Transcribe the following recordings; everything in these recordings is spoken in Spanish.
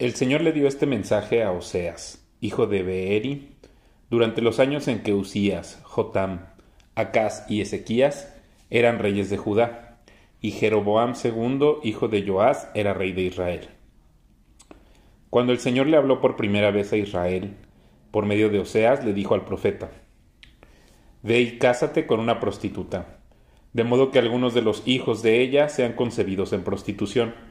El Señor le dio este mensaje a Oseas, hijo de Beeri, durante los años en que Usías, Jotam, Acaz y Ezequías eran reyes de Judá, y Jeroboam II, hijo de Joás, era rey de Israel. Cuando el Señor le habló por primera vez a Israel, por medio de Oseas, le dijo al profeta: Ve y cásate con una prostituta, de modo que algunos de los hijos de ella sean concebidos en prostitución.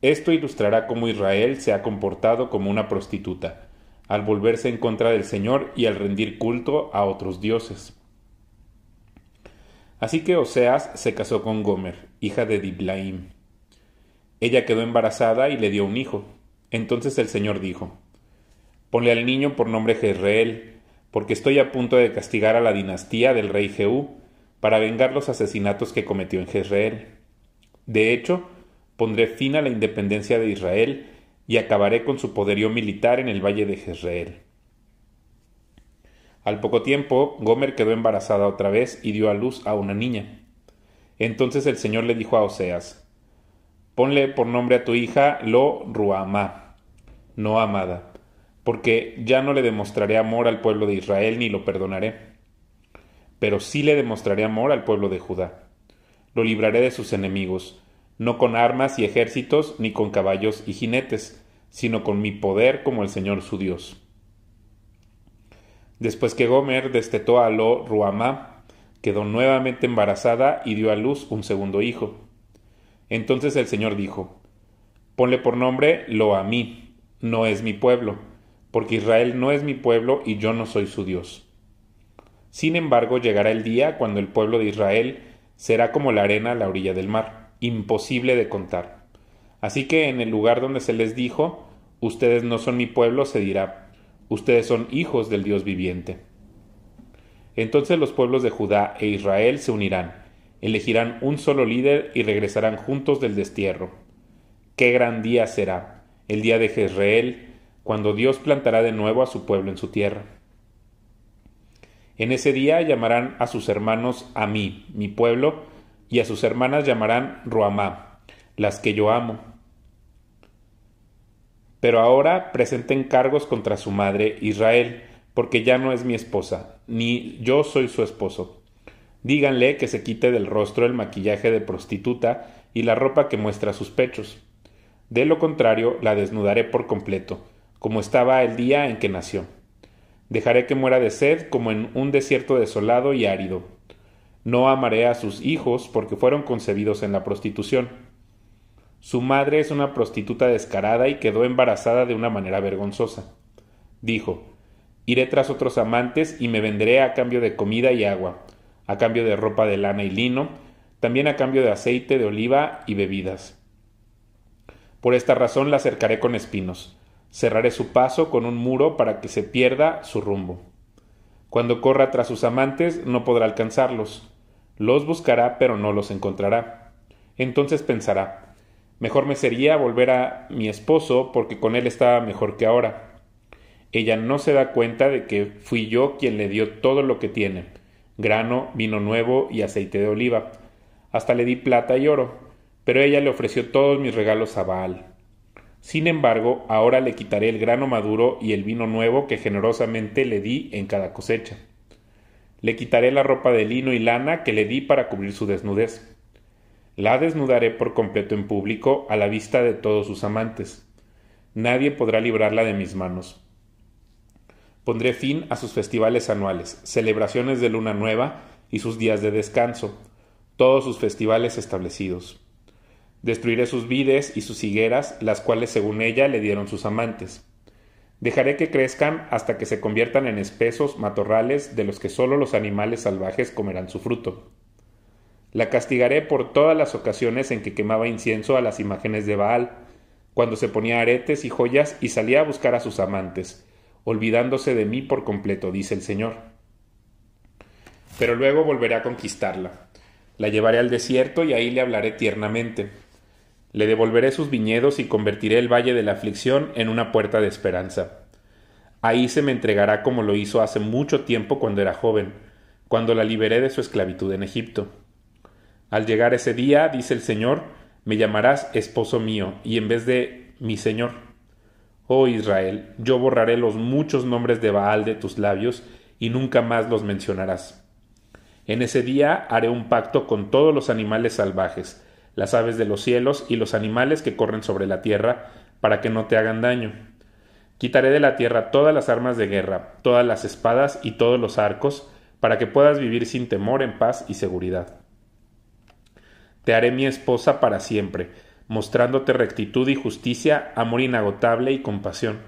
Esto ilustrará cómo Israel se ha comportado como una prostituta, al volverse en contra del Señor y al rendir culto a otros dioses. Así que Oseas se casó con Gomer, hija de Diblaim. Ella quedó embarazada y le dio un hijo. Entonces el Señor dijo: Ponle al niño por nombre Jezreel, porque estoy a punto de castigar a la dinastía del rey Jehú, para vengar los asesinatos que cometió en Jezreel. De hecho, pondré fin a la independencia de Israel y acabaré con su poderío militar en el valle de Jezreel. Al poco tiempo, Gomer quedó embarazada otra vez y dio a luz a una niña. Entonces el Señor le dijo a Oseas: Ponle por nombre a tu hija Lo Ruhamá, no amada, porque ya no le demostraré amor al pueblo de Israel ni lo perdonaré. Pero sí le demostraré amor al pueblo de Judá. Lo libraré de sus enemigos, no con armas y ejércitos, ni con caballos y jinetes, sino con mi poder como el Señor su Dios. Después que Gomer destetó a Lo Ruhamá, quedó nuevamente embarazada y dio a luz un segundo hijo. Entonces el Señor dijo: Ponle por nombre Lo-Amí, no es mi pueblo, porque Israel no es mi pueblo y yo no soy su Dios. Sin embargo, llegará el día cuando el pueblo de Israel será como la arena a la orilla del mar, imposible de contar. Así que en el lugar donde se les dijo: Ustedes no son mi pueblo, se dirá: Ustedes son hijos del Dios viviente. Entonces los pueblos de Judá e Israel se unirán, elegirán un solo líder y regresarán juntos del destierro. ¡Qué gran día será! El día de Jezreel, cuando Dios plantará de nuevo a su pueblo en su tierra. En ese día llamarán a sus hermanos a mí, mi pueblo, y a sus hermanas llamarán Ruhamá, las que yo amo. Pero ahora presenten cargos contra su madre Israel, porque ya no es mi esposa, ni yo soy su esposo. Díganle que se quite del rostro el maquillaje de prostituta y la ropa que muestra sus pechos. De lo contrario, la desnudaré por completo, como estaba el día en que nació. Dejaré que muera de sed como en un desierto desolado y árido. No amaré a sus hijos porque fueron concebidos en la prostitución. Su madre es una prostituta descarada y quedó embarazada de una manera vergonzosa. Dijo: Iré tras otros amantes y me venderé a cambio de comida y agua, a cambio de ropa de lana y lino, también a cambio de aceite de oliva y bebidas. Por esta razón la cercaré con espinos. Cerraré su paso con un muro para que se pierda su rumbo. Cuando corra tras sus amantes no podrá alcanzarlos. Los buscará pero no los encontrará. Entonces pensará: mejor me sería volver a mi esposo porque con él estaba mejor que ahora. Ella no se da cuenta de que fui yo quien le dio todo lo que tiene: grano, vino nuevo y aceite de oliva. Hasta le di plata y oro, pero ella le ofreció todos mis regalos a Baal. Sin embargo, ahora le quitaré el grano maduro y el vino nuevo que generosamente le di en cada cosecha. Le quitaré la ropa de lino y lana que le di para cubrir su desnudez. La desnudaré por completo en público a la vista de todos sus amantes. Nadie podrá librarla de mis manos. Pondré fin a sus festivales anuales, celebraciones de luna nueva y sus días de descanso, todos sus festivales establecidos. Destruiré sus vides y sus higueras, las cuales según ella le dieron sus amantes. Dejaré que crezcan hasta que se conviertan en espesos matorrales de los que sólo los animales salvajes comerán su fruto. La castigaré por todas las ocasiones en que quemaba incienso a las imágenes de Baal, cuando se ponía aretes y joyas y salía a buscar a sus amantes, olvidándose de mí por completo, dice el Señor. Pero luego volveré a conquistarla. La llevaré al desierto y ahí le hablaré tiernamente. Le devolveré sus viñedos y convertiré el valle de la aflicción en una puerta de esperanza. Ahí se me entregará como lo hizo hace mucho tiempo cuando era joven, cuando la liberé de su esclavitud en Egipto. Al llegar ese día, dice el Señor, me llamarás esposo mío, y en vez de mi Señor. Oh Israel, yo borraré los muchos nombres de Baal de tus labios, y nunca más los mencionarás. En ese día haré un pacto con todos los animales salvajes, las aves de los cielos y los animales que corren sobre la tierra, para que no te hagan daño. Quitaré de la tierra todas las armas de guerra, todas las espadas y todos los arcos, para que puedas vivir sin temor en paz y seguridad. Te haré mi esposa para siempre, mostrándote rectitud y justicia, amor inagotable y compasión.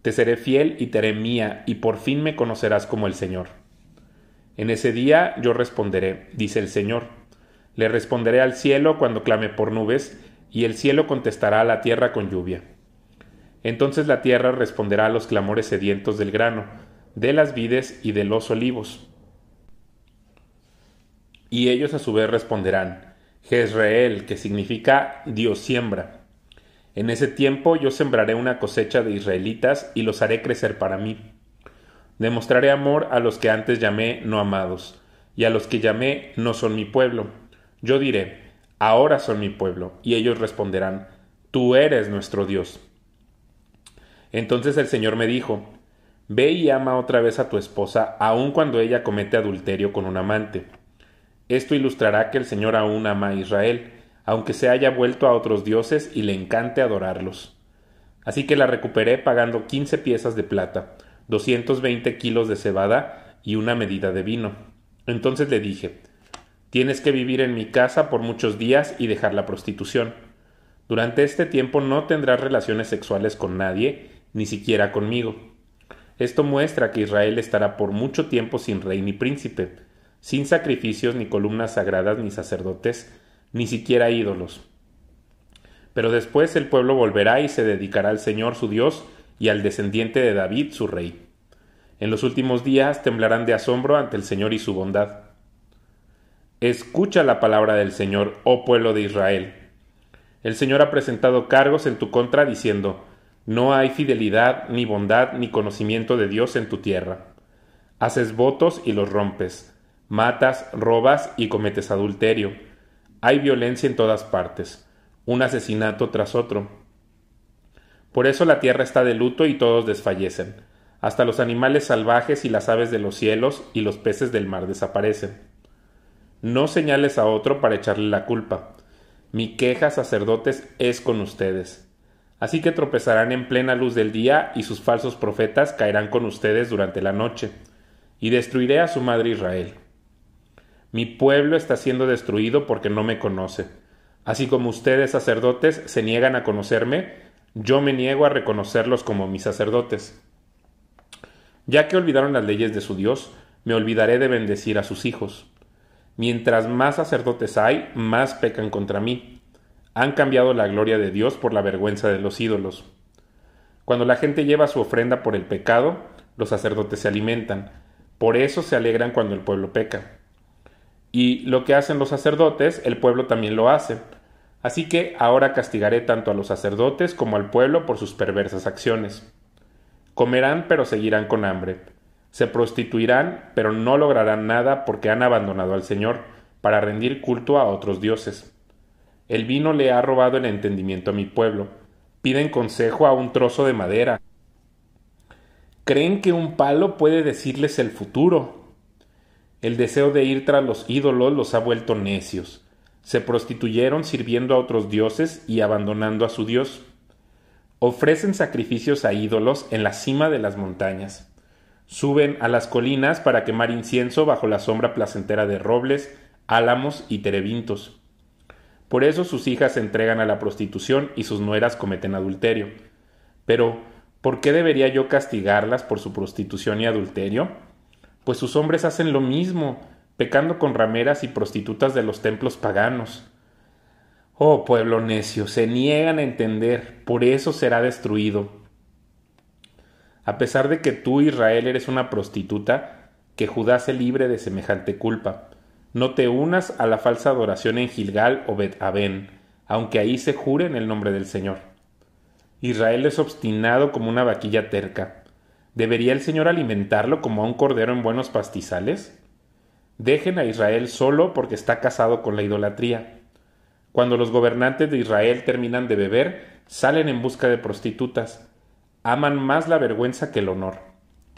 Te seré fiel y te haré mía, y por fin me conocerás como el Señor. En ese día yo responderé, dice el Señor. Le responderé al cielo cuando clame por nubes, y el cielo contestará a la tierra con lluvia. Entonces la tierra responderá a los clamores sedientos del grano, de las vides y de los olivos. Y ellos a su vez responderán, Jezreel, que significa Dios siembra. En ese tiempo yo sembraré una cosecha de israelitas y los haré crecer para mí. Demostraré amor a los que antes llamé no amados, y a los que llamé no son mi pueblo. Yo diré, ahora son mi pueblo, y ellos responderán, tú eres nuestro Dios. Entonces el Señor me dijo, ve y ama otra vez a tu esposa, aun cuando ella comete adulterio con un amante. Esto ilustrará que el Señor aún ama a Israel, aunque se haya vuelto a otros dioses y le encante adorarlos. Así que la recuperé pagando 15 piezas de plata, 220 kilos de cebada y una medida de vino. Entonces le dije, tienes que vivir en mi casa por muchos días y dejar la prostitución. Durante este tiempo no tendrás relaciones sexuales con nadie, ni siquiera conmigo. Esto muestra que Israel estará por mucho tiempo sin rey ni príncipe, sin sacrificios ni columnas sagradas ni sacerdotes, ni siquiera ídolos. Pero después el pueblo volverá y se dedicará al Señor su Dios y al descendiente de David su rey. En los últimos días temblarán de asombro ante el Señor y su bondad. Escucha la palabra del Señor, oh pueblo de Israel. El Señor ha presentado cargos en tu contra diciendo, no hay fidelidad, ni bondad, ni conocimiento de Dios en tu tierra. Haces votos y los rompes. Matas, robas y cometes adulterio. Hay violencia en todas partes, un asesinato tras otro. Por eso la tierra está de luto y todos desfallecen. Hasta los animales salvajes y las aves de los cielos y los peces del mar desaparecen. No señales a otro para echarle la culpa. Mi queja, sacerdotes, es con ustedes. Así que tropezarán en plena luz del día y sus falsos profetas caerán con ustedes durante la noche, y destruiré a su madre Israel. Mi pueblo está siendo destruido porque no me conoce. Así como ustedes, sacerdotes, se niegan a conocerme, yo me niego a reconocerlos como mis sacerdotes. Ya que olvidaron las leyes de su Dios, me olvidaré de bendecir a sus hijos. Mientras más sacerdotes hay, más pecan contra mí. Han cambiado la gloria de Dios por la vergüenza de los ídolos. Cuando la gente lleva su ofrenda por el pecado, los sacerdotes se alimentan. Por eso se alegran cuando el pueblo peca. Y lo que hacen los sacerdotes, el pueblo también lo hace. Así que ahora castigaré tanto a los sacerdotes como al pueblo por sus perversas acciones. Comerán, pero seguirán con hambre. Se prostituirán, pero no lograrán nada porque han abandonado al Señor para rendir culto a otros dioses. El vino le ha robado el entendimiento a mi pueblo. Piden consejo a un trozo de madera. Creen que un palo puede decirles el futuro. El deseo de ir tras los ídolos los ha vuelto necios. Se prostituyeron sirviendo a otros dioses y abandonando a su Dios. Ofrecen sacrificios a ídolos en la cima de las montañas. Suben a las colinas para quemar incienso bajo la sombra placentera de robles, álamos y terebintos. Por eso sus hijas se entregan a la prostitución y sus nueras cometen adulterio. Pero, ¿por qué debería yo castigarlas por su prostitución y adulterio? Pues sus hombres hacen lo mismo, pecando con rameras y prostitutas de los templos paganos. Oh pueblo necio, se niegan a entender, por eso será destruido. A pesar de que tú, Israel, eres una prostituta, que Judá se libre de semejante culpa. No te unas a la falsa adoración en Gilgal o Bet-Aven, aunque ahí se jure en el nombre del Señor. Israel es obstinado como una vaquilla terca. ¿Debería el Señor alimentarlo como a un cordero en buenos pastizales? Dejen a Israel solo porque está casado con la idolatría. Cuando los gobernantes de Israel terminan de beber, salen en busca de prostitutas. Aman más la vergüenza que el honor.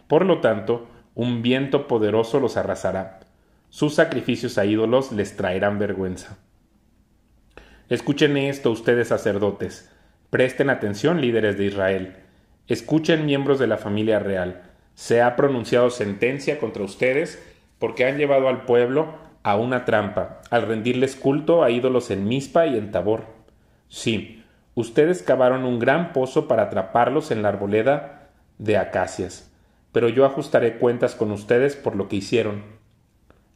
Por lo tanto, un viento poderoso los arrasará. Sus sacrificios a ídolos les traerán vergüenza. Escuchen esto, ustedes sacerdotes. Presten atención, líderes de Israel. Escuchen, miembros de la familia real. Se ha pronunciado sentencia contra ustedes porque han llevado al pueblo a una trampa, al rendirles culto a ídolos en Mizpa y en Tabor. Sí, ustedes cavaron un gran pozo para atraparlos en la arboleda de acacias, pero yo ajustaré cuentas con ustedes por lo que hicieron.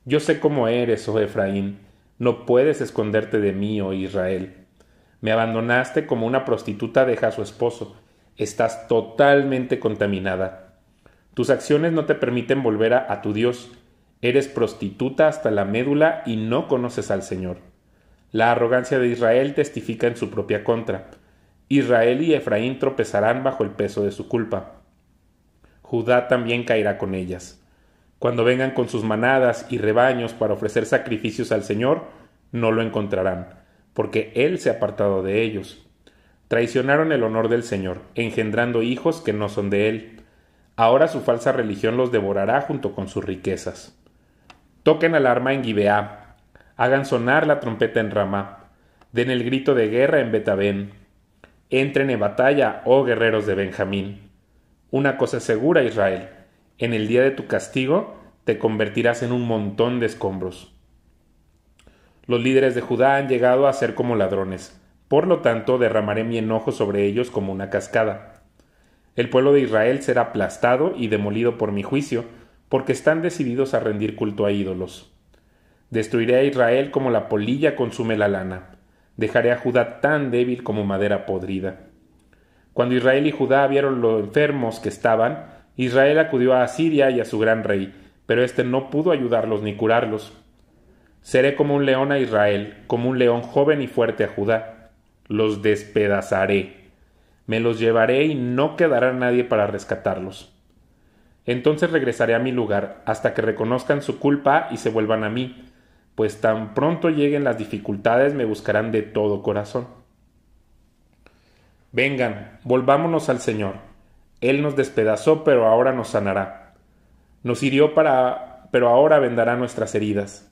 Yo sé cómo eres, oh Efraín, no puedes esconderte de mí, oh Israel. Me abandonaste como una prostituta deja a su esposo. Estás totalmente contaminada. Tus acciones no te permiten volver a tu Dios. Eres prostituta hasta la médula y no conoces al Señor. La arrogancia de Israel testifica en su propia contra. Israel y Efraín tropezarán bajo el peso de su culpa. Judá también caerá con ellas. Cuando vengan con sus manadas y rebaños para ofrecer sacrificios al Señor, no lo encontrarán, porque Él se ha apartado de ellos. Traicionaron el honor del Señor, engendrando hijos que no son de Él. Ahora su falsa religión los devorará junto con sus riquezas. Toquen alarma en Gibeá, hagan sonar la trompeta en Ramá, den el grito de guerra en Betabén. Entren en batalla, oh guerreros de Benjamín. Una cosa es segura, Israel, en el día de tu castigo te convertirás en un montón de escombros. Los líderes de Judá han llegado a ser como ladrones, por lo tanto derramaré mi enojo sobre ellos como una cascada. El pueblo de Israel será aplastado y demolido por mi juicio, porque están decididos a rendir culto a ídolos. Destruiré a Israel como la polilla consume la lana. Dejaré a Judá tan débil como madera podrida. Cuando Israel y Judá vieron lo enfermos que estaban, Israel acudió a Asiria y a su gran rey, pero éste no pudo ayudarlos ni curarlos. Seré como un león a Israel, como un león joven y fuerte a Judá. Los despedazaré. Me los llevaré y no quedará nadie para rescatarlos. Entonces regresaré a mi lugar hasta que reconozcan su culpa y se vuelvan a mí, pues tan pronto lleguen las dificultades me buscarán de todo corazón. Vengan, volvámonos al Señor. Él nos despedazó, pero ahora nos sanará. Nos hirió pero ahora vendará nuestras heridas.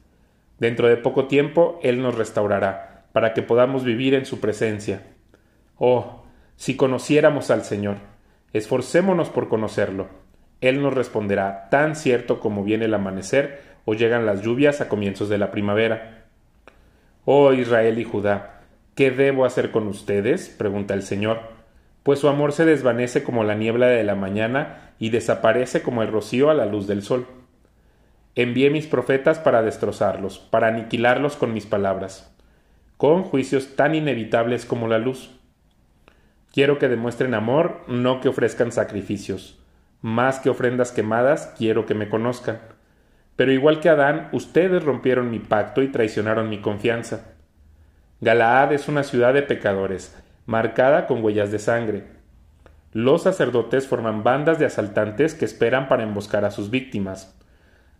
Dentro de poco tiempo Él nos restaurará, para que podamos vivir en su presencia. Oh, si conociéramos al Señor, esforcémonos por conocerlo. Él nos responderá, tan cierto como viene el amanecer o llegan las lluvias a comienzos de la primavera. Oh Israel y Judá, ¿qué debo hacer con ustedes?, pregunta el Señor, pues su amor se desvanece como la niebla de la mañana y desaparece como el rocío a la luz del sol. Envié mis profetas para destrozarlos, para aniquilarlos con mis palabras, con juicios tan inevitables como la luz. Quiero que demuestren amor, no que ofrezcan sacrificios. Más que ofrendas quemadas, quiero que me conozcan. Pero igual que Adán, ustedes rompieron mi pacto y traicionaron mi confianza. Galaad es una ciudad de pecadores, marcada con huellas de sangre. Los sacerdotes forman bandas de asaltantes que esperan para emboscar a sus víctimas.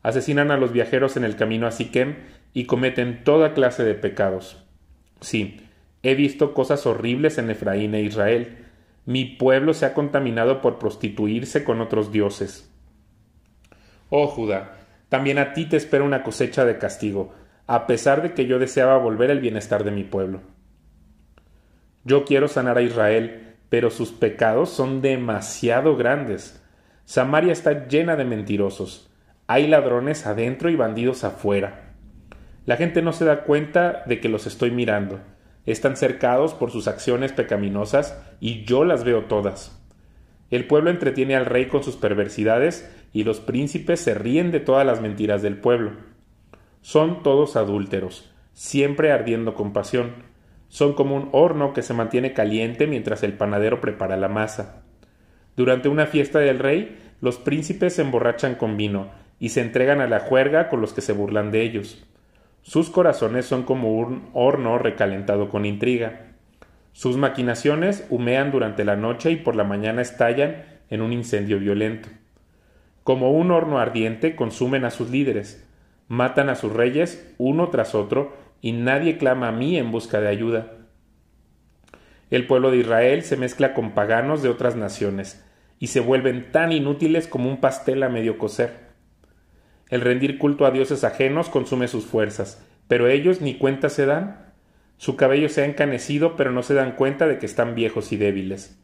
Asesinan a los viajeros en el camino a Siquem y cometen toda clase de pecados. Sí, he visto cosas horribles en Efraín e Israel. Mi pueblo se ha contaminado por prostituirse con otros dioses. Oh Judá, también a ti te espera una cosecha de castigo, a pesar de que yo deseaba volver el bienestar de mi pueblo. Yo quiero sanar a Israel, pero sus pecados son demasiado grandes. Samaria está llena de mentirosos. Hay ladrones adentro y bandidos afuera. La gente no se da cuenta de que los estoy mirando. Están cercados por sus acciones pecaminosas y yo las veo todas. El pueblo entretiene al rey con sus perversidades y los príncipes se ríen de todas las mentiras del pueblo. Son todos adúlteros, siempre ardiendo con pasión. Son como un horno que se mantiene caliente mientras el panadero prepara la masa. Durante una fiesta del rey, los príncipes se emborrachan con vino y se entregan a la juerga con los que se burlan de ellos. Sus corazones son como un horno recalentado con intriga. Sus maquinaciones humean durante la noche y por la mañana estallan en un incendio violento. Como un horno ardiente consumen a sus líderes, matan a sus reyes uno tras otro y nadie clama a mí en busca de ayuda. El pueblo de Israel se mezcla con paganos de otras naciones, y se vuelven tan inútiles como un pastel a medio cocer. El rendir culto a dioses ajenos consume sus fuerzas, pero ellos ni cuenta se dan. Su cabello se ha encanecido, pero no se dan cuenta de que están viejos y débiles.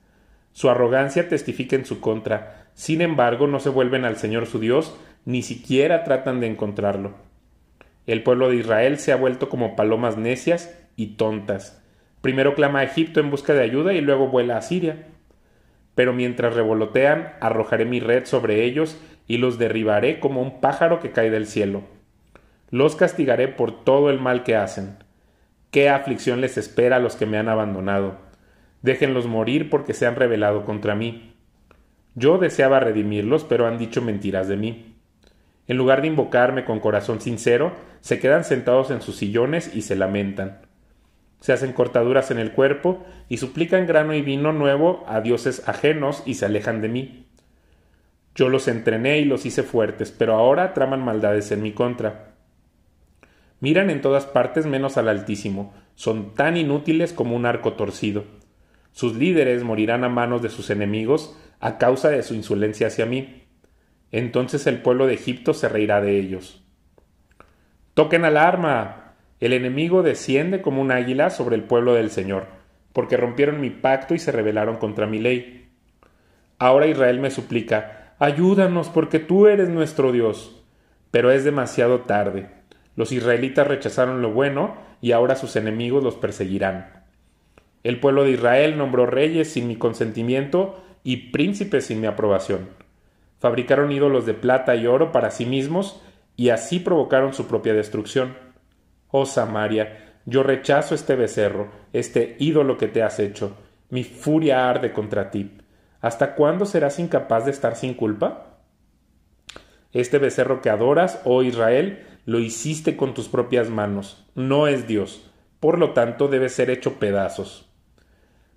Su arrogancia testifica en su contra, sin embargo no se vuelven al Señor su Dios, ni siquiera tratan de encontrarlo. El pueblo de Israel se ha vuelto como palomas necias y tontas. Primero clama a Egipto en busca de ayuda y luego vuela a Siria. Pero mientras revolotean, arrojaré mi red sobre ellos y los derribaré como un pájaro que cae del cielo. Los castigaré por todo el mal que hacen. ¿Qué aflicción les espera a los que me han abandonado? Déjenlos morir porque se han rebelado contra mí. Yo deseaba redimirlos, pero han dicho mentiras de mí. En lugar de invocarme con corazón sincero, se quedan sentados en sus sillones y se lamentan. Se hacen cortaduras en el cuerpo y suplican grano y vino nuevo a dioses ajenos y se alejan de mí. Yo los entrené y los hice fuertes, pero ahora traman maldades en mi contra. Miran en todas partes menos al Altísimo, son tan inútiles como un arco torcido. Sus líderes morirán a manos de sus enemigos a causa de su insolencia hacia mí. Entonces el pueblo de Egipto se reirá de ellos. ¡Toquen alarma! El enemigo desciende como un águila sobre el pueblo del Señor, porque rompieron mi pacto y se rebelaron contra mi ley. Ahora Israel me suplica, ayúdanos porque tú eres nuestro Dios. Pero es demasiado tarde. Los israelitas rechazaron lo bueno y ahora sus enemigos los perseguirán. El pueblo de Israel nombró reyes sin mi consentimiento y príncipes sin mi aprobación. Fabricaron ídolos de plata y oro para sí mismos y así provocaron su propia destrucción. Oh Samaria, yo rechazo este becerro, este ídolo que te has hecho. Mi furia arde contra ti. ¿Hasta cuándo serás incapaz de estar sin culpa? Este becerro que adoras, oh Israel, lo hiciste con tus propias manos. No es Dios. Por lo tanto, debe ser hecho pedazos.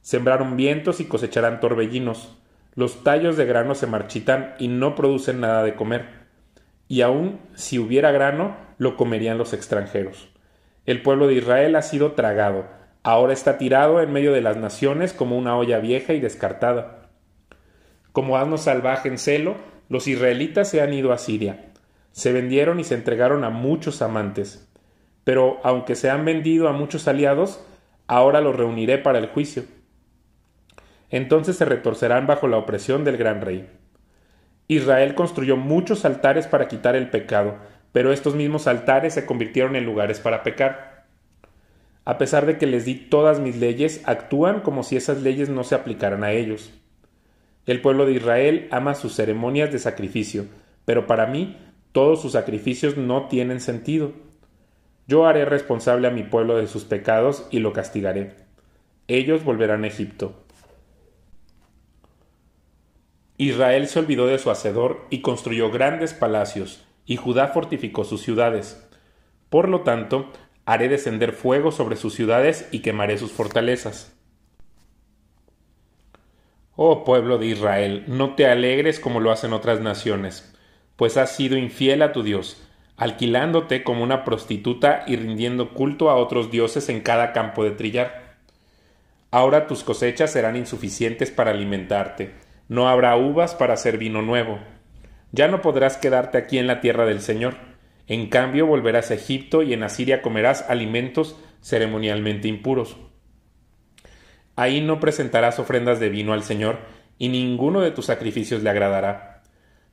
Sembraron vientos y cosecharán torbellinos. Los tallos de grano se marchitan y no producen nada de comer. Y aun si hubiera grano, lo comerían los extranjeros. El pueblo de Israel ha sido tragado. Ahora está tirado en medio de las naciones como una olla vieja y descartada. Como asno salvaje en celo, los israelitas se han ido a Siria. Se vendieron y se entregaron a muchos amantes. Pero aunque se han vendido a muchos aliados, ahora los reuniré para el juicio. Entonces se retorcerán bajo la opresión del gran rey. Israel construyó muchos altares para quitar el pecado, pero estos mismos altares se convirtieron en lugares para pecar. A pesar de que les di todas mis leyes, actúan como si esas leyes no se aplicaran a ellos. El pueblo de Israel ama sus ceremonias de sacrificio, pero para mí todos sus sacrificios no tienen sentido. Yo haré responsable a mi pueblo de sus pecados y lo castigaré. Ellos volverán a Egipto. Israel se olvidó de su hacedor y construyó grandes palacios, y Judá fortificó sus ciudades. Por lo tanto, haré descender fuego sobre sus ciudades y quemaré sus fortalezas. Oh pueblo de Israel, no te alegres como lo hacen otras naciones, pues has sido infiel a tu Dios, alquilándote como una prostituta y rindiendo culto a otros dioses en cada campo de trillar. Ahora tus cosechas serán insuficientes para alimentarte, no habrá uvas para hacer vino nuevo. Ya no podrás quedarte aquí en la tierra del Señor. En cambio volverás a Egipto y en Asiria comerás alimentos ceremonialmente impuros. Ahí no presentarás ofrendas de vino al Señor, y ninguno de tus sacrificios le agradará.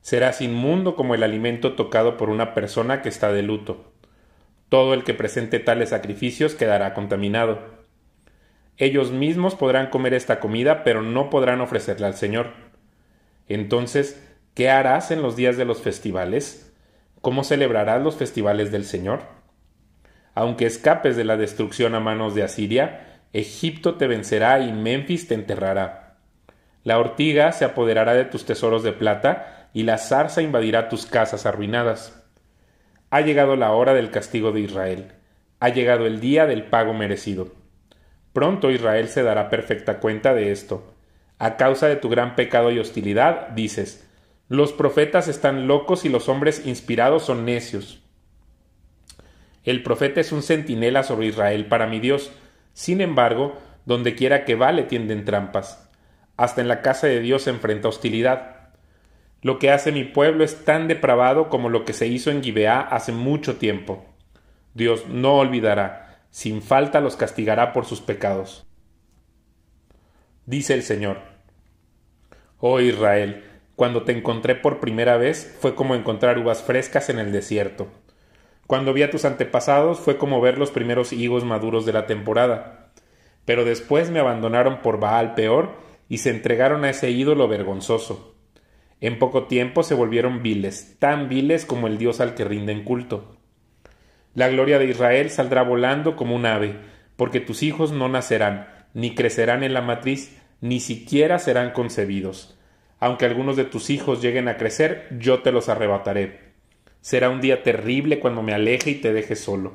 Serás inmundo como el alimento tocado por una persona que está de luto. Todo el que presente tales sacrificios quedará contaminado. Ellos mismos podrán comer esta comida, pero no podrán ofrecerla al Señor. Entonces, ¿qué harás en los días de los festivales? ¿Cómo celebrarás los festivales del Señor? Aunque escapes de la destrucción a manos de Asiria, Egipto te vencerá y Memphis te enterrará. La ortiga se apoderará de tus tesoros de plata y la zarza invadirá tus casas arruinadas. Ha llegado la hora del castigo de Israel. Ha llegado el día del pago merecido. Pronto Israel se dará perfecta cuenta de esto. A causa de tu gran pecado y hostilidad, dices, los profetas están locos y los hombres inspirados son necios. El profeta es un centinela sobre Israel para mi Dios. Sin embargo, donde quiera que va le tienden trampas. Hasta en la casa de Dios se enfrenta hostilidad. Lo que hace mi pueblo es tan depravado como lo que se hizo en Gibeá hace mucho tiempo. Dios no olvidará, sin falta los castigará por sus pecados. Dice el Señor: Oh Israel, cuando te encontré por primera vez fue como encontrar uvas frescas en el desierto. Cuando vi a tus antepasados fue como ver los primeros higos maduros de la temporada. Pero después me abandonaron por Baal Peor y se entregaron a ese ídolo vergonzoso. En poco tiempo se volvieron viles, tan viles como el Dios al que rinden culto. La gloria de Israel saldrá volando como un ave, porque tus hijos no nacerán, ni crecerán en la matriz, ni siquiera serán concebidos. Aunque algunos de tus hijos lleguen a crecer, yo te los arrebataré. Será un día terrible cuando me aleje y te deje solo.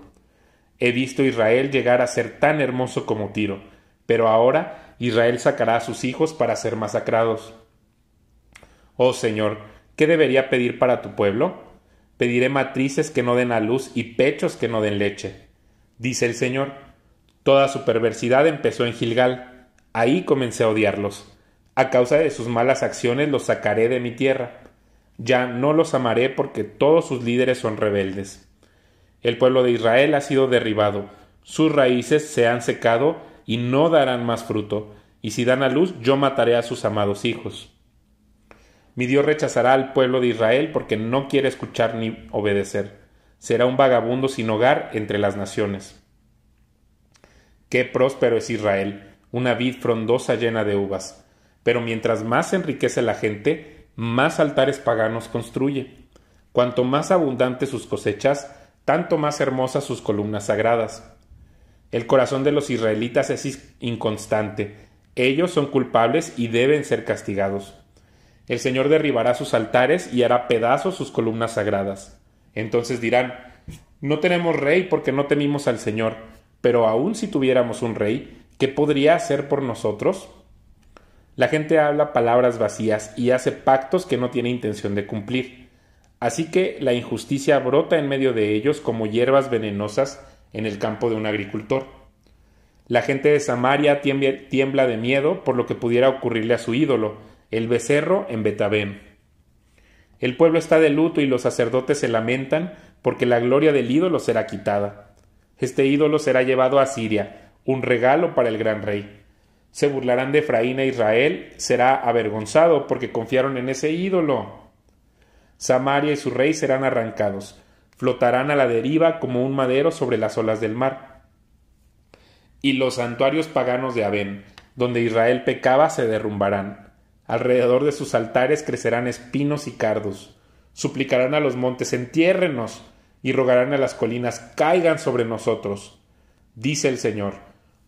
He visto a Israel llegar a ser tan hermoso como Tiro, pero ahora Israel sacará a sus hijos para ser masacrados. Oh Señor, ¿qué debería pedir para tu pueblo? Pediré matrices que no den a luz y pechos que no den leche. Dice el Señor: toda su perversidad empezó en Gilgal. Ahí comencé a odiarlos. A causa de sus malas acciones los sacaré de mi tierra. Ya no los amaré porque todos sus líderes son rebeldes. El pueblo de Israel ha sido derribado, sus raíces se han secado y no darán más fruto, y si dan a luz yo mataré a sus amados hijos. Mi Dios rechazará al pueblo de Israel porque no quiere escuchar ni obedecer. Será un vagabundo sin hogar entre las naciones. Qué próspero es Israel, una vid frondosa llena de uvas. Pero mientras más se enriquece la gente, más altares paganos construye. Cuanto más abundantes sus cosechas, tanto más hermosas sus columnas sagradas. El corazón de los israelitas es inconstante. Ellos son culpables y deben ser castigados. El Señor derribará sus altares y hará pedazos sus columnas sagradas. Entonces dirán: no tenemos rey porque no temimos al Señor, pero aun si tuviéramos un rey, ¿qué podría hacer por nosotros? La gente habla palabras vacías y hace pactos que no tiene intención de cumplir. Así que la injusticia brota en medio de ellos como hierbas venenosas en el campo de un agricultor. La gente de Samaria tiembla de miedo por lo que pudiera ocurrirle a su ídolo, el becerro en Betabén. El pueblo está de luto y los sacerdotes se lamentan porque la gloria del ídolo será quitada. Este ídolo será llevado a Siria, un regalo para el gran rey. Se burlarán de Efraín e Israel, será avergonzado porque confiaron en ese ídolo. Samaria y su rey serán arrancados, flotarán a la deriva como un madero sobre las olas del mar. Y los santuarios paganos de Abén, donde Israel pecaba, se derrumbarán. Alrededor de sus altares crecerán espinos y cardos. Suplicarán a los montes: entiérrenos, y rogarán a las colinas: caigan sobre nosotros. Dice el Señor: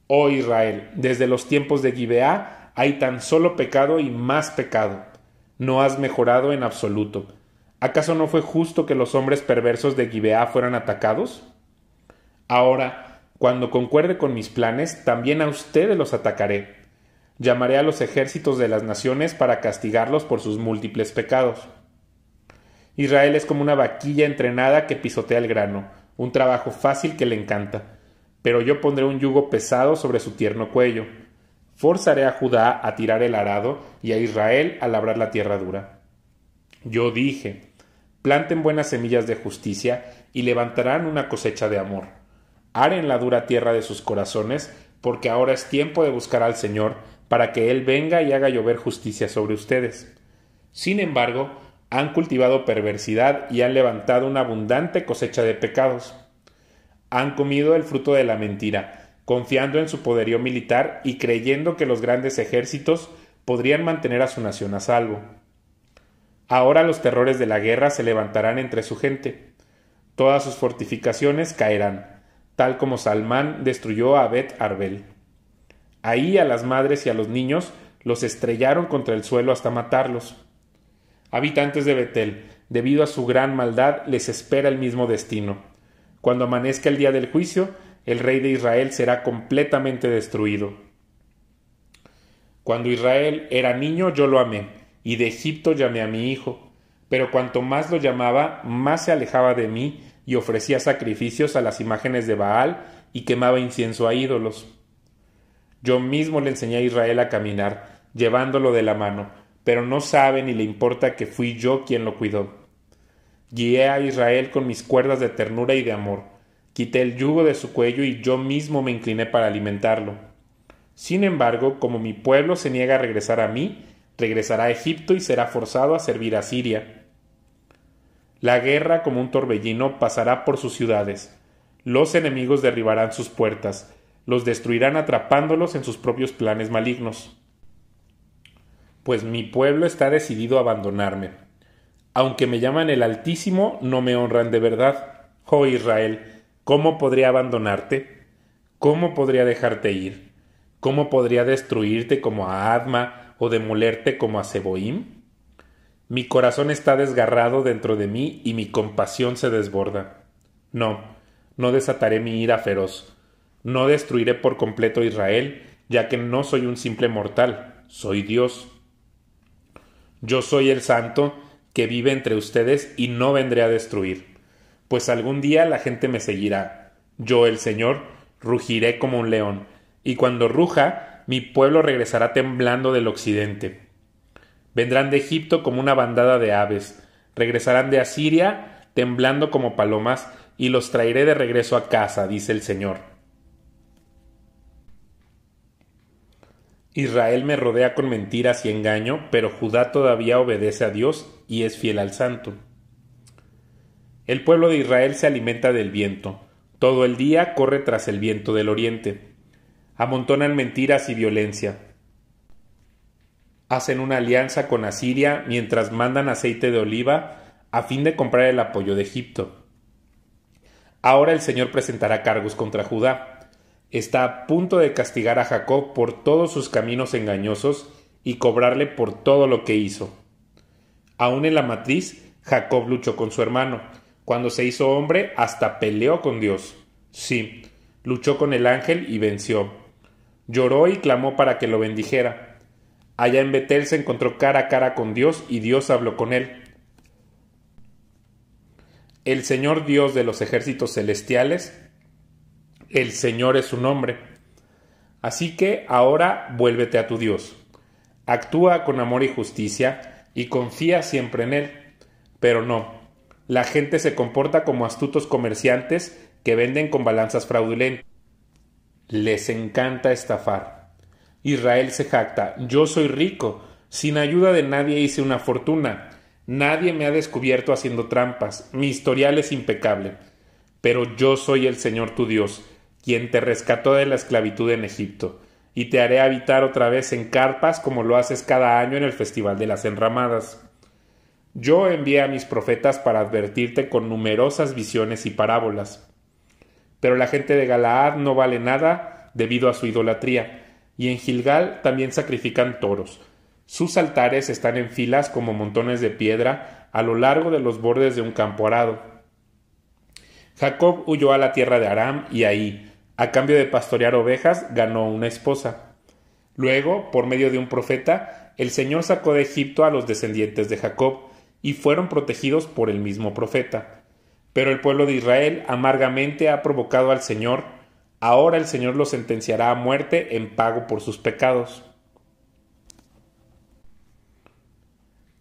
oh Israel, desde los tiempos de Gibeá hay tan solo pecado y más pecado. No has mejorado en absoluto. ¿Acaso no fue justo que los hombres perversos de Gibeá fueran atacados? Ahora, cuando concuerde con mis planes, también a ustedes los atacaré. Llamaré a los ejércitos de las naciones para castigarlos por sus múltiples pecados. Israel es como una vaquilla entrenada que pisotea el grano, un trabajo fácil que le encanta. Pero yo pondré un yugo pesado sobre su tierno cuello. Forzaré a Judá a tirar el arado y a Israel a labrar la tierra dura. Yo dije: planten buenas semillas de justicia y levantarán una cosecha de amor. Aren la dura tierra de sus corazones, porque ahora es tiempo de buscar al Señor, para que Él venga y haga llover justicia sobre ustedes. Sin embargo, han cultivado perversidad y han levantado una abundante cosecha de pecados. Han comido el fruto de la mentira, confiando en su poderío militar y creyendo que los grandes ejércitos podrían mantener a su nación a salvo. Ahora los terrores de la guerra se levantarán entre su gente. Todas sus fortificaciones caerán, tal como Salmán destruyó a Bet Arbel. Ahí a las madres y a los niños los estrellaron contra el suelo hasta matarlos. Habitantes de Betel, debido a su gran maldad, les espera el mismo destino. Cuando amanezca el día del juicio, el rey de Israel será completamente destruido. Cuando Israel era niño, yo lo amé, y de Egipto llamé a mi hijo. Pero cuanto más lo llamaba, más se alejaba de mí y ofrecía sacrificios a las imágenes de Baal y quemaba incienso a ídolos. Yo mismo le enseñé a Israel a caminar, llevándolo de la mano, pero no sabe ni le importa que fui yo quien lo cuidó. Guié a Israel con mis cuerdas de ternura y de amor. Quité el yugo de su cuello y yo mismo me incliné para alimentarlo. Sin embargo, como mi pueblo se niega a regresar a mí, regresará a Egipto y será forzado a servir a Siria. La guerra, como un torbellino, pasará por sus ciudades. Los enemigos derribarán sus puertas, los destruirán atrapándolos en sus propios planes malignos. Pues mi pueblo está decidido a abandonarme. Aunque me llaman el Altísimo, no me honran de verdad. Oh Israel, ¿cómo podría abandonarte? ¿Cómo podría dejarte ir? ¿Cómo podría destruirte como a Adma o demolerte como a Seboim? Mi corazón está desgarrado dentro de mí y mi compasión se desborda. No, no desataré mi ira feroz. No destruiré por completo a Israel, ya que no soy un simple mortal, soy Dios. Yo soy el santo que vive entre ustedes y no vendré a destruir, pues algún día la gente me seguirá. Yo, el Señor, rugiré como un león, y cuando ruja, mi pueblo regresará temblando del occidente. Vendrán de Egipto como una bandada de aves, regresarán de Asiria temblando como palomas, y los traeré de regreso a casa, dice el Señor. Israel me rodea con mentiras y engaño, pero Judá todavía obedece a Dios y es fiel al Santo. El pueblo de Israel se alimenta del viento, todo el día corre tras el viento del oriente. Amontonan mentiras y violencia. Hacen una alianza con Asiria mientras mandan aceite de oliva a fin de comprar el apoyo de Egipto. Ahora el Señor presentará cargos contra Judá. Está a punto de castigar a Jacob por todos sus caminos engañosos y cobrarle por todo lo que hizo. Aún en la matriz, Jacob luchó con su hermano. Cuando se hizo hombre, hasta peleó con Dios. Sí, luchó con el ángel y venció. Lloró y clamó para que lo bendijera. Allá en Betel se encontró cara a cara con Dios y Dios habló con él. El Señor Dios de los ejércitos celestiales, el Señor es su nombre. Así que ahora vuélvete a tu Dios. Actúa con amor y justicia y confía siempre en Él. Pero no, la gente se comporta como astutos comerciantes que venden con balanzas fraudulentas. Les encanta estafar. Israel se jacta: yo soy rico, sin ayuda de nadie hice una fortuna. Nadie me ha descubierto haciendo trampas, mi historial es impecable. Pero yo soy el Señor tu Dios, quien te rescató de la esclavitud en Egipto, y te haré habitar otra vez en carpas como lo haces cada año en el Festival de las Enramadas. Yo envié a mis profetas para advertirte con numerosas visiones y parábolas. Pero la gente de Galaad no vale nada debido a su idolatría, y en Gilgal también sacrifican toros. Sus altares están en filas como montones de piedra a lo largo de los bordes de un campo arado. Jacob huyó a la tierra de Aram y ahí, a cambio de pastorear ovejas, ganó una esposa. Luego, por medio de un profeta, el Señor sacó de Egipto a los descendientes de Jacob, y fueron protegidos por el mismo profeta. Pero el pueblo de Israel amargamente ha provocado al Señor. Ahora el Señor los sentenciará a muerte en pago por sus pecados.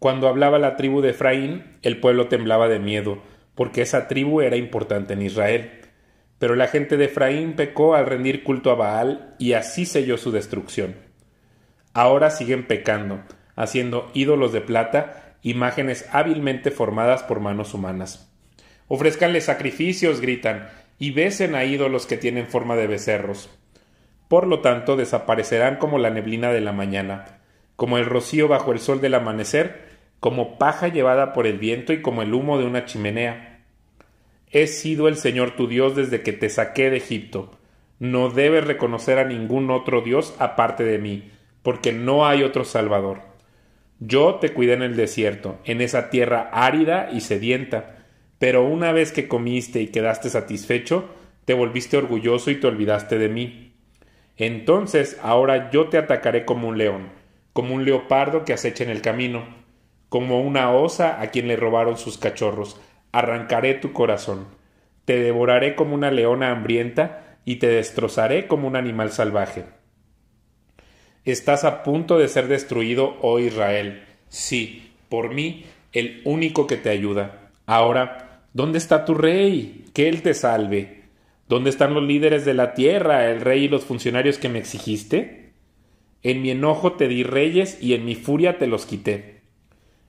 Cuando hablaba la tribu de Efraín, el pueblo temblaba de miedo, porque esa tribu era importante en Israel. Pero la gente de Efraín pecó al rendir culto a Baal, y así selló su destrucción. Ahora siguen pecando, haciendo ídolos de plata, imágenes hábilmente formadas por manos humanas. Ofrézcanle sacrificios, gritan, y besen a ídolos que tienen forma de becerros. Por lo tanto, desaparecerán como la neblina de la mañana, como el rocío bajo el sol del amanecer, como paja llevada por el viento y como el humo de una chimenea. He sido el Señor tu Dios desde que te saqué de Egipto. No debes reconocer a ningún otro Dios aparte de mí, porque no hay otro Salvador. Yo te cuidé en el desierto, en esa tierra árida y sedienta, pero una vez que comiste y quedaste satisfecho, te volviste orgulloso y te olvidaste de mí. Entonces ahora yo te atacaré como un león, como un leopardo que acecha en el camino, como una osa a quien le robaron sus cachorros. Arrancaré tu corazón, te devoraré como una leona hambrienta y te destrozaré como un animal salvaje. Estás a punto de ser destruido, oh Israel. Sí, por mí, el único que te ayuda. Ahora, ¿dónde está tu rey? Que él te salve. ¿Dónde están los líderes de la tierra, el rey y los funcionarios que me exigiste? En mi enojo te di reyes y en mi furia te los quité.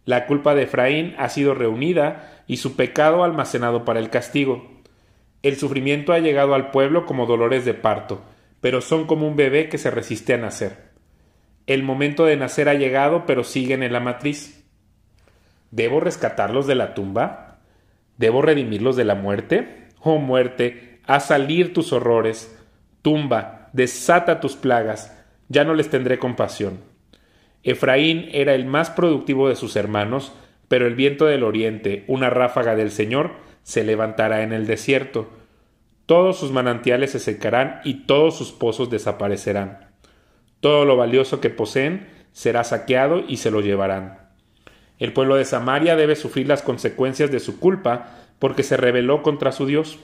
La culpa de Efraín ha sido reunida y su pecado almacenado para el castigo. El sufrimiento ha llegado al pueblo como dolores de parto, pero son como un bebé que se resiste a nacer. El momento de nacer ha llegado, pero siguen en la matriz. ¿Debo rescatarlos de la tumba? ¿Debo redimirlos de la muerte? Oh muerte, haz salir tus horrores. Tumba, desata tus plagas, ya no les tendré compasión. Efraín era el más productivo de sus hermanos, pero el viento del oriente, una ráfaga del Señor, se levantará en el desierto. Todos sus manantiales se secarán y todos sus pozos desaparecerán. Todo lo valioso que poseen será saqueado y se lo llevarán. El pueblo de Samaria debe sufrir las consecuencias de su culpa porque se rebeló contra su Dios.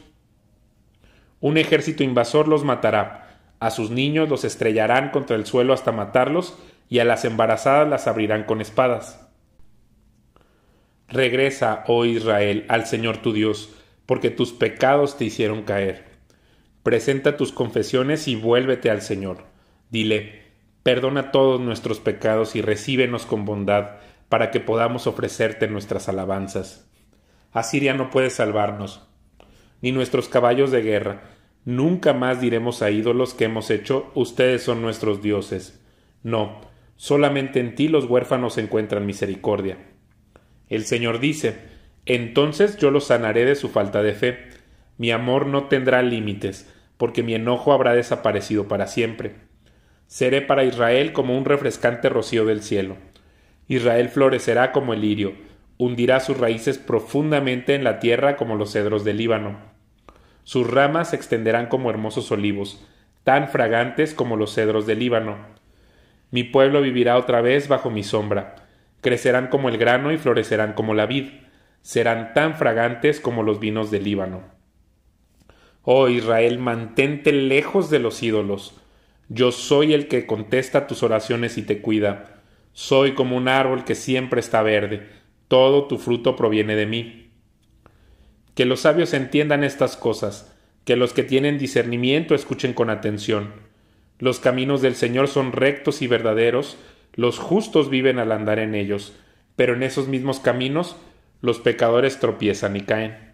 Un ejército invasor los matará, a sus niños los estrellarán contra el suelo hasta matarlos y a las embarazadas las abrirán con espadas. Regresa, oh Israel, al Señor tu Dios, porque tus pecados te hicieron caer. Presenta tus confesiones y vuélvete al Señor. Dile: perdona todos nuestros pecados y recíbenos con bondad, para que podamos ofrecerte nuestras alabanzas. Asiria no puede salvarnos, ni nuestros caballos de guerra. Nunca más diremos a ídolos que hemos hecho: ustedes son nuestros dioses. No, solamente en ti los huérfanos encuentran misericordia. El Señor dice: entonces yo los sanaré de su falta de fe. Mi amor no tendrá límites, porque mi enojo habrá desaparecido para siempre. Seré para Israel como un refrescante rocío del cielo. Israel florecerá como el lirio, hundirá sus raíces profundamente en la tierra como los cedros del Líbano. Sus ramas se extenderán como hermosos olivos, tan fragantes como los cedros del Líbano. Mi pueblo vivirá otra vez bajo mi sombra. Crecerán como el grano y florecerán como la vid. Serán tan fragantes como los vinos del Líbano. Oh Israel, mantente lejos de los ídolos. Yo soy el que contesta tus oraciones y te cuida. Soy como un árbol que siempre está verde. Todo tu fruto proviene de mí. Que los sabios entiendan estas cosas, que los que tienen discernimiento escuchen con atención. Los caminos del Señor son rectos y verdaderos, los justos viven al andar en ellos, pero en esos mismos caminos los pecadores tropiezan y caen.